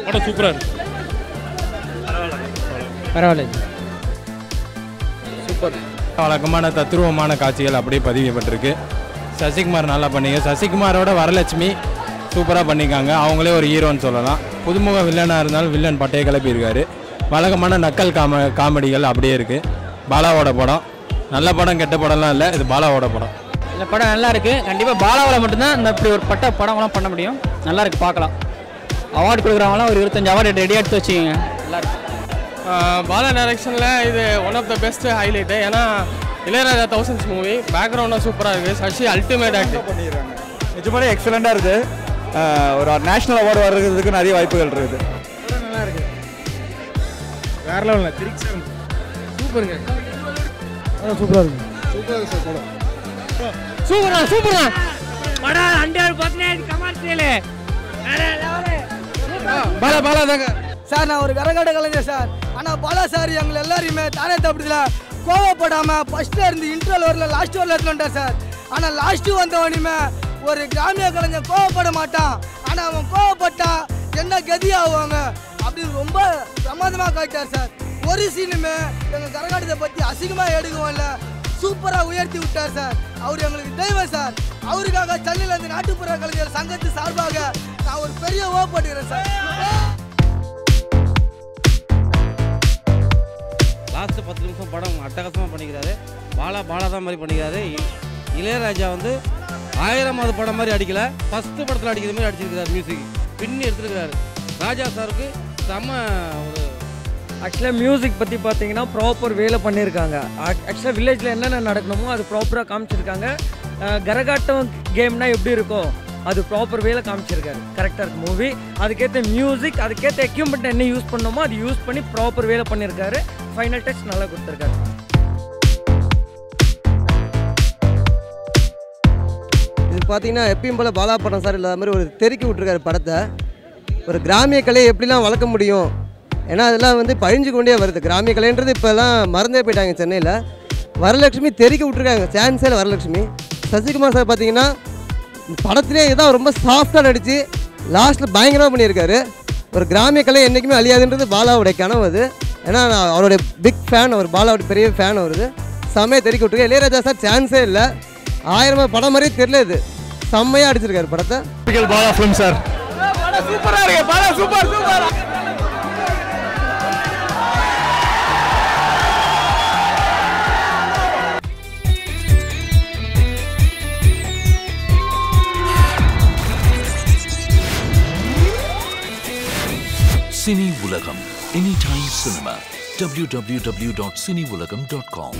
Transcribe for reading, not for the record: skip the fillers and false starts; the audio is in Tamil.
படம் சூப்பராக இருக்கு. பரவாயில்ல, சூப்பர். வழக்கமான தத்ரூபமான காட்சிகள் அப்படியே பதியப்பட்டிருக்கு. சசிகுமார் நல்லா பண்ணிங்க. சசிகுமாரோட வரலட்சுமி சூப்பராக பண்ணியிருக்காங்க. அவங்களே ஒரு ஹீரோன்னு சொல்லலாம். புதுமுக வில்லனாக இருந்தாலும் வில்லன் பட்டையை கிளப்பியிருக்காரு. வழக்கமான நக்கல் காமெடிகள் அப்படியே இருக்குது. பாலாவோட படம் நல்ல படம், கெட்ட படம்லாம் இல்லை. இது பாலாவோட படம். இந்த படம் நல்லா இருக்குது. கண்டிப்பாக பாலாவில் மட்டும்தான் இந்த இப்படி ஒரு படம்லாம் பண்ண முடியும். நல்லா இருக்குது, பார்க்கலாம். அவார்டு கொடுக்குறவங்களாம் ஒரு 25 அவார்டு ரெடி எடுத்து வச்சுக்கோங்க. நல்லாயிருக்கு. பாலா டைரக்ஷனில் இது one of the best highlight. ஏன்னா இளையராஜா 1000s மூவி பேக்ரவுண்டாக சூப்பராக இருக்குது. சசி அல்டிமேட் ஆக்டிங் பண்ணிடுறாங்க. நிஜமாலே எக்ஸலண்ட்டாக இருக்குது. ஒரு நேஷ்னல் அவார்டு வர்றதுக்கு நிறைய வாய்ப்புகள் இருக்குது. நல்லா இருக்குது. வேற லெவலில் திருச்சி சூப்பருங்க. சூப்பராக இருக்குது. சூப்பராக சார் படம். சூப்பரா படம் 100 பர்சன்டேஜ் கமர்ஷியல். பாலா தாங்க சார். நான் ஒரு கரகாட்ட கலைஞர் சார். ஆனால் பாலா சார் எங்களை எல்லாரையுமே தானே தப்பிடல கோவப்படாமல் ஃபஸ்ட்டில் இருந்து இன்ட்ரோல் வரல லாஸ்ட் வரல எடுத்துட்டார் சார். ஆனால் லாஸ்ட்டு வந்தவனையுமே ஒரு கிராமிய கலைஞர் கோவப்பட மாட்டான். ஆனால் அவன் கோவப்பட்டா என்ன கதி ஆகுவாங்க அப்படின்னு ரொம்ப பிரமாதமாக காட்டார் சார். ஒரு சீனுமே எங்கள் கரகாட்டத்தை பற்றி அசிங்கமாக எடுக்கவும் இல்லை, சூப்பராக உயர்த்தி விட்டார் சார். அவர் எங்களுக்கு தெய்வம் சார். அவருக்காக சென்னையிலேருந்து நாட்டுப்புற கலைஞர் சங்கத்து சார்பாக நான் ஒரு பெரிய ஓப்படுகிறேன் சார். லாஸ்ட்டு 10 நிமிஷம் படம் அட்டகாசமாக பண்ணிக்கிறாரு. பாலா தான் மாதிரி பண்ணிக்கிறாரு. இளையராஜா வந்து 1000வது படம் மாதிரி அடிக்கலை, ஃபஸ்ட்டு படத்தில் அடிக்கிற மாதிரி அடிச்சிருக்கிறார். மியூசிக் பின்னி எடுத்துருக்கிறாரு. ராஜா சாருக்கு செம்ம ஒரு ஆக்சுவலாக மியூசிக் பற்றி பார்த்தீங்கன்னா ப்ராப்பர் வேலை பண்ணியிருக்காங்க. ஆக்சுவலாக வில்லேஜில் என்னென்ன நடக்கணுமோ அது ப்ராப்பராக காமிச்சிருக்காங்க. கரகாட்டம் கேம்னா எப்படி இருக்கும் அது ப்ராப்பர் வேலை காமிச்சிருக்காரு. கரெக்டாக இருக்குது மூவி. அதுக்கேற்ற மியூசிக், அதுக்கேற்ற எக்யூப்மெண்ட் என்ன யூஸ் பண்ணணுமோ அது யூஸ் பண்ணி ப்ராப்பர் வேலை பண்ணியிருக்காரு. ஃபைனல் டச் நல்லா கொடுத்துருக்காரு. இது பார்த்தீங்கன்னா எப்பயும் போல் பாலா படம் சார் இல்லாத மாதிரி ஒரு தெருக்கி விட்ருக்காரு படத்தை. ஒரு கிராமிய கலையை எப்படிலாம் வளர்க்க முடியும், ஏன்னா அதெல்லாம் வந்து பழிஞ்சு கொண்டே வருது. கிராமிய கலைன்றது இப்போலாம் மறந்தே போயிட்டாங்க. சென்னையில் வரலட்சுமி தெருக்கி விட்ருக்காங்க. சான்ஸே இல்லை வரலட்சுமி. சசிகுமார் சார் பார்த்தீங்கன்னா படத்திலே இதான் ரொம்ப சாஃப்டாக நடித்து லாஸ்ட்டில் பயங்கரமாக பண்ணியிருக்காரு. ஒரு கிராமிய கலை என்றைக்குமே அழியாதுன்றது பாலாவுடைய கனவு அது. ஏன்னா நான் அவருடைய பிக் ஃபேன். அவர் பாலாவுடைய பெரிய ஃபேன். அவருது செம்மையாக தெருக்கி விட்ருக்காரு. இளையராஜா சார் சான்ஸே இல்லை. 1000 படம் மாதிரியே தெரியல. இது செம்மையாக அடிச்சிருக்காரு படத்தை. Bala film sir. சூப்பராக இருக்கு. Bala super super. Cine Ulagam, Anytime Cinema, www.cineulagam.com